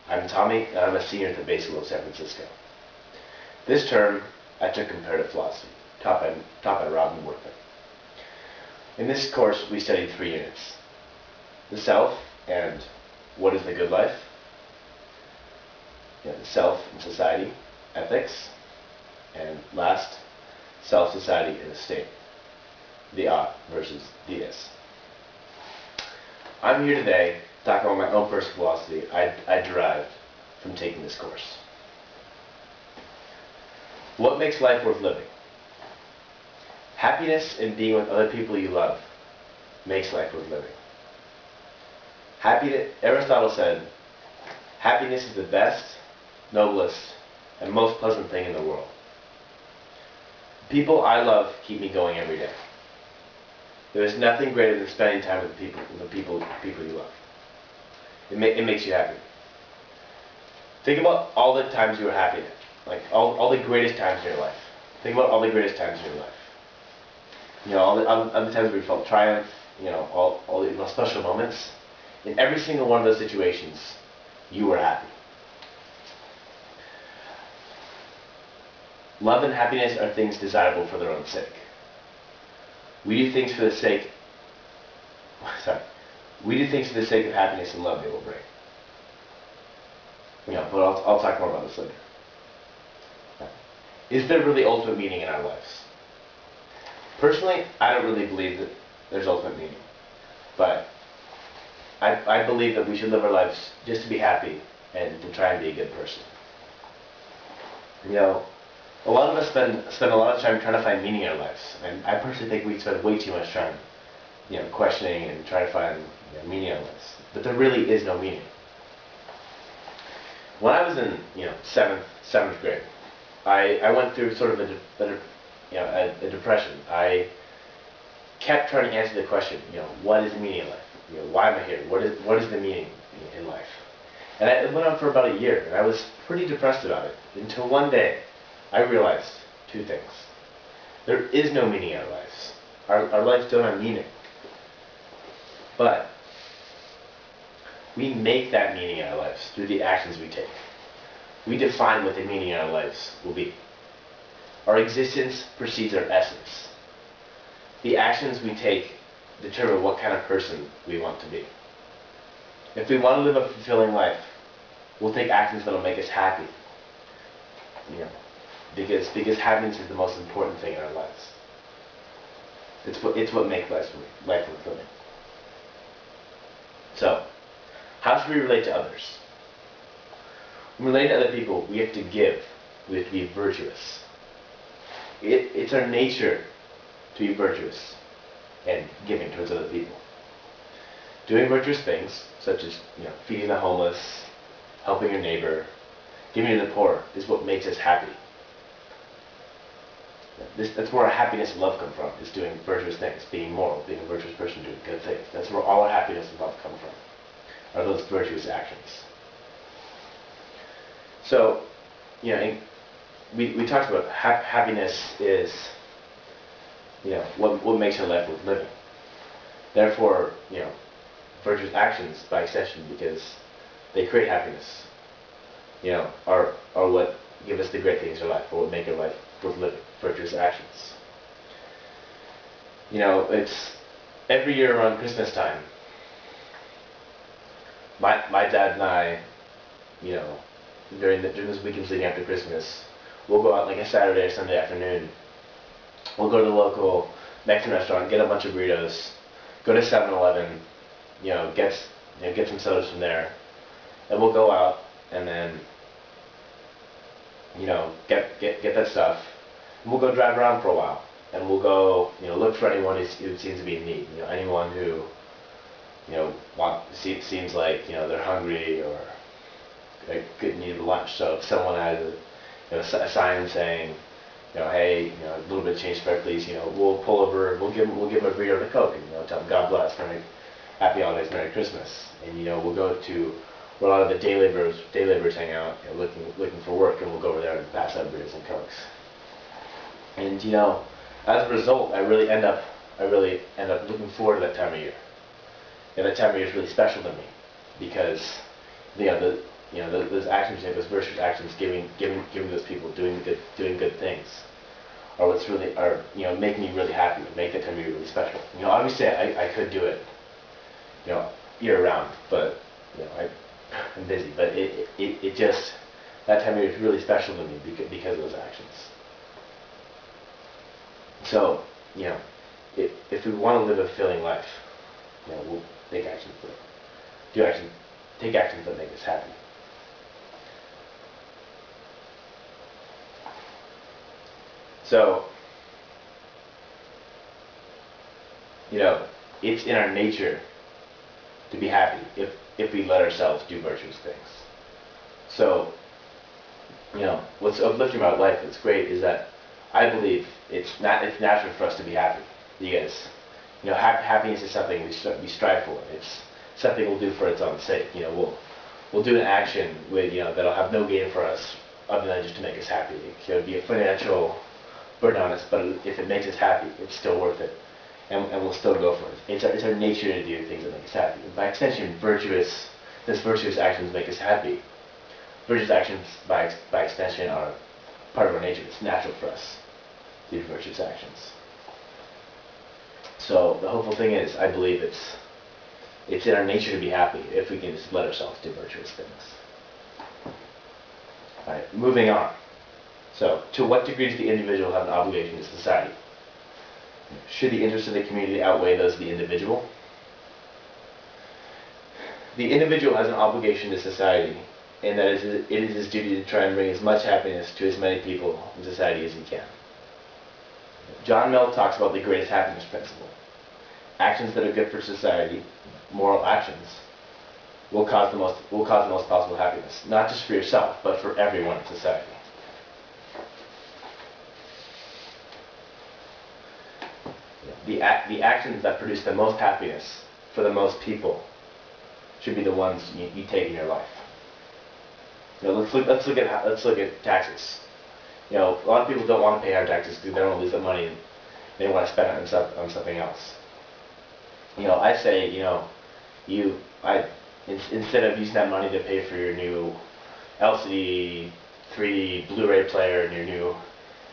I'm Tommy, and I'm a senior at the Bay School of San Francisco. This term, I took comparative philosophy, taught by Robin Workman. In this course, we studied 3 units: the self and what is the good life, the self and society, ethics, and last, self, society, and the state, the ought versus the is. I'm here today to talk about my own personal philosophy I derived from taking this course. What makes life worth living? Happiness in being with other people you love makes life worth living. Aristotle said, happiness is the best, noblest, and most pleasant thing in the world. People I love keep me going every day. There is nothing greater than spending time with the people you love. It makes you happy. Think about all the times you were happy, like all the greatest times in your life. Think about all the greatest times in your life. All the times where you felt triumph, all the most special moments. In every single one of those situations, you were happy. Love and happiness are things desirable for their own sake. We do things for the sake of happiness and love they will bring. But I'll talk more about this later. Is there really ultimate meaning in our lives? Personally, I don't really believe that there's ultimate meaning. But I believe that we should live our lives just to be happy and to try and be a good person. A lot of us spend a lot of time trying to find meaning in our lives, and I personally think we spend way too much time, questioning and trying to find meaning in our lives. But there really is no meaning. When I was in seventh grade, I went through sort of a depression. I kept trying to answer the question, what is the meaning in life? Why am I here? What is the meaning in life? And it went on for about a year, and I was pretty depressed about it until one day I realized 2 things. There is no meaning in our lives. Our lives don't have meaning. But we make that meaning in our lives through the actions we take. We define what the meaning in our lives will be. Our existence precedes our essence. The actions we take determine what kind of person we want to be. If we want to live a fulfilling life, we'll take actions that will make us happy. Because happiness is the most important thing in our lives. It's what makes life worth living. So, how should we relate to others? When we relate to other people, we have to give. We have to be virtuous. It's our nature to be virtuous and giving towards other people. Doing virtuous things, such as feeding the homeless, helping your neighbor, giving to the poor, is what makes us happy. That's where our happiness and love come from, is doing virtuous things, being moral, being a virtuous person, doing good things. That's where all our happiness and love come from, are those virtuous actions. So, we talked about happiness is, what makes our life worth living. Therefore, virtuous actions, by extension, because they create happiness, are what give us the great things in our life, or what make our life worth living. Virtuous actions. It's every year around Christmas time. My dad and I, during those weekends leading after Christmas, we'll go out like a Saturday or Sunday afternoon. We'll go to the local Mexican restaurant, get a bunch of burritos, go to 7-Eleven, get some sodas from there, and we'll go out and then, get that stuff. And we'll go drive around for a while, and we'll go, look for anyone who seems to be in need. Anyone who, seems like they're hungry or they need lunch. So if someone has a sign saying, hey, a little bit of change spare, please. We'll pull over, we'll give them a burrito and a Coke, and tell them God bless, Happy Holidays, Merry Christmas. And we'll go to where a lot of the day laborers hang out, looking for work, and we'll go over there and pass out burritos and Cokes. And as a result, I really end up looking forward to that time of year. And that time of year is really special to me because those actions, those virtuous actions, giving those people, doing good things, are what's really are make me really happy, make that time of year really special. Obviously I could do it, year round, but I'm busy. But it just, that time of year is really special to me because of those actions. So if we want to live a fulfilling life, we'll take actions take actions that make us happy. So, it's in our nature to be happy if we let ourselves do virtuous things. So, what's uplifting about life, what's great, is that I believe it's natural for us to be happy. Because, happiness is something we strive for. It's something we'll do for its own sake. We'll do an action that'll have no gain for us other than just to make us happy. It could be a financial burden on us, but if it makes us happy, it's still worth it, and we'll still go for it. It's our nature to do things that make us happy. And by extension, virtuous actions make us happy. Virtuous actions, by extension, are part of our nature. It's natural for us to do virtuous actions. So the hopeful thing is, I believe it's in our nature to be happy if we can just let ourselves do virtuous things. All right, moving on. So, to what degree does the individual have an obligation to society? Should the interests of the community outweigh those of the individual? The individual has an obligation to society, and that it is his duty to try and bring as much happiness to as many people in society as he can. John Mill talks about the greatest happiness principle. Actions that are good for society, moral actions, will cause the most possible happiness, not just for yourself, but for everyone in society. The actions that produce the most happiness for the most people should be the ones you take in your life. Let's look at taxes. A lot of people don't want to pay higher taxes because they don't want to lose their money and they want to spend it on something else. I say, instead of using that money to pay for your new LCD 3D Blu-ray player and your new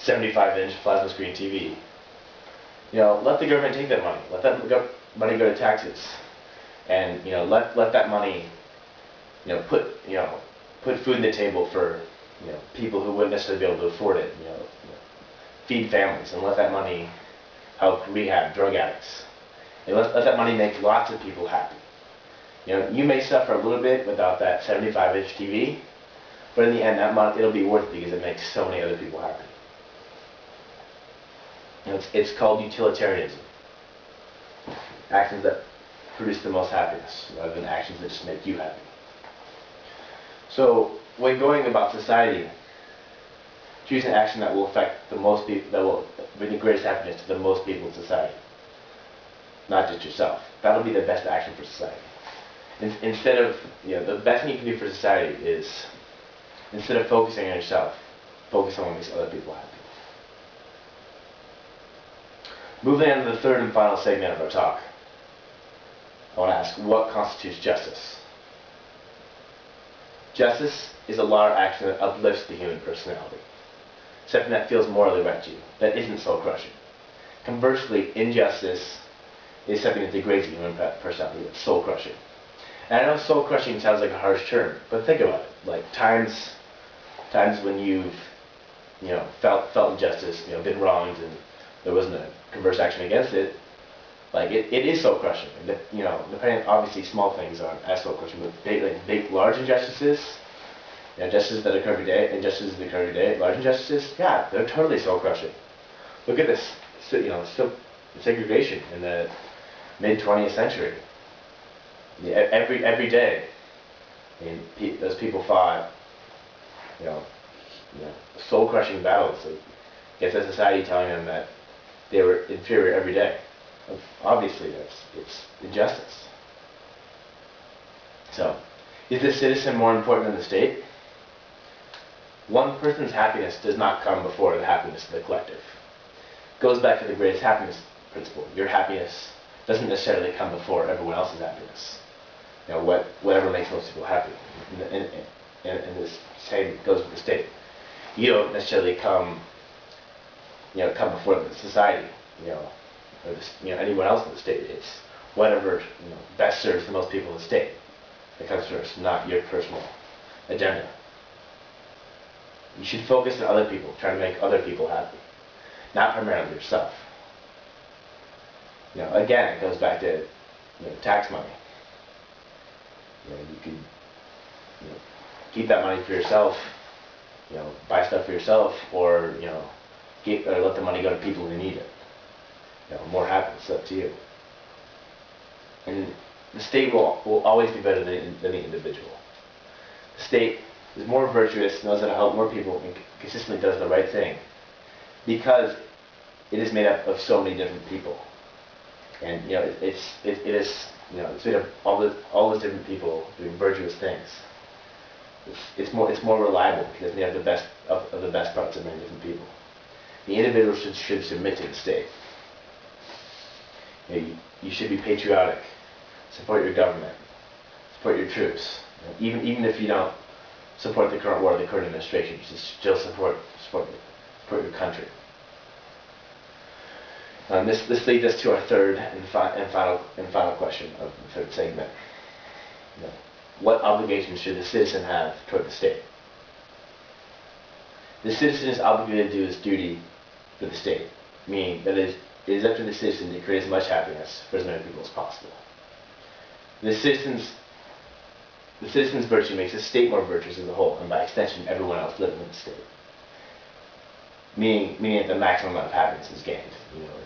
75-inch plasma screen TV, let the government take that money. Let that money go to taxes, and let that money, put food on the table for people who wouldn't necessarily be able to afford it. Feed families, and let that money help rehab drug addicts. And let that money make lots of people happy. You may suffer a little bit without that 75-inch TV, but in the end, that money, it'll be worth it because it makes so many other people happy. It's called utilitarianism. Actions that produce the most happiness, rather than actions that just make you happy. So, when going about society, choose an action that will affect the most people, that will bring the greatest happiness to the most people in society, not just yourself. That'll be the best action for society. Instead of, the best thing you can do for society is, instead of focusing on yourself, focus on what makes other people happy. Moving on to the third and final segment of our talk, I want to ask, what constitutes justice? Justice is a law or action that uplifts the human personality, something that feels morally right to you, that isn't soul-crushing. Conversely, injustice is something that degrades the human personality, that's soul-crushing. And I know soul-crushing sounds like a harsh term, but think about it. Like times when you've, felt injustice, been wronged, and there wasn't a converse action against it, like it is soul-crushing. Depending, obviously small things aren't as soul-crushing, but big, large injustices, injustices that occur every day, large injustices, yeah, they're totally soul-crushing. Look at this, segregation in the mid-20th century. Every day, those people fought, soul-crushing battles against a society telling them that they were inferior every day. Obviously, it's injustice. So, is the citizen more important than the state? One person's happiness does not come before the happiness of the collective. It goes back to the greatest happiness principle. Your happiness doesn't necessarily come before everyone else's happiness. Whatever makes most people happy. and this same goes with the state. You don't necessarily come before the society, or anyone else in the state. It's whatever best serves the most people in the state that comes first, not your personal agenda. You should focus on other people, try to make other people happy, not primarily yourself. Again, it goes back to tax money. You could keep that money for yourself, buy stuff for yourself, or or let the money go to people who need it. More happiness, it's up to you. And the state will always be better than the individual. The state is more virtuous, knows how to help more people, and consistently does the right thing, because it is made up of so many different people. And it's made up of all those different people doing virtuous things. It's more reliable because they have the best of the best parts of many different people. The individual should submit to the state. You should be patriotic, support your government, support your troops. Even if you don't support the current war, the current administration, you should still support your country. This leads us to our third and final question of the third segment. What obligations should the citizen have toward the state? The citizen is obligated to do his duty for the state, meaning that it is up to the citizen to create as much happiness for as many people as possible. The citizen's virtue makes the state more virtuous as a whole, and by extension, everyone else living in the state. Meaning that the maximum amount of happiness is gained.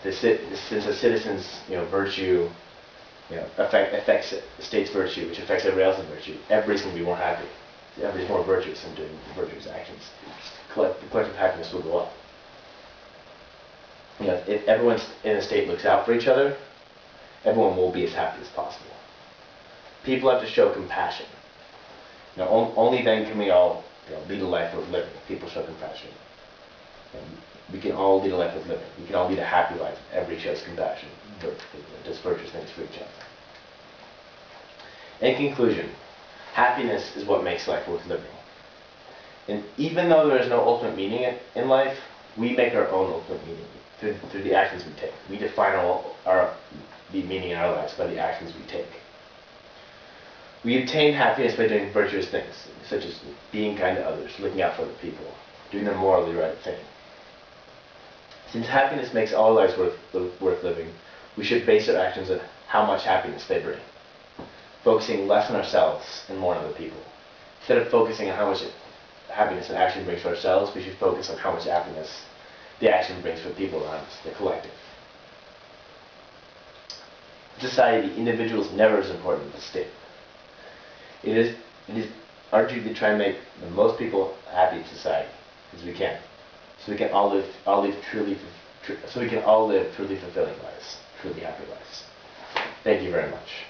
Since a citizen's virtue affects the state's virtue, which affects everybody else's virtue, everybody's going to be more happy. Everybody's more virtuous in doing virtuous actions. The collective happiness will go up. If everyone in a state looks out for each other, everyone will be as happy as possible. People have to show compassion. Only then can we all lead a life worth living. If people show compassion. We can all lead a life worth living. We can all lead a happy life. Everybody shows compassion. Does virtuous things for each other. In conclusion, happiness is what makes life worth living. And even though there is no ultimate meaning in life, we make our own ultimate meaning through the actions we take. We define the meaning in our lives by the actions we take. We obtain happiness by doing virtuous things, such as being kind to others, looking out for other people, doing the morally right thing. Since happiness makes all lives worth living, we should base our actions on how much happiness they bring, focusing less on ourselves and more on other people. Instead of focusing on how much happiness an action brings for ourselves, we should focus on how much happiness the action brings for people around us, the collective. In society, the individual is never as important as the state. It is our duty to try and make the most people happy in society as we can, so we can all live truly fulfilling lives, truly happy lives. Thank you very much.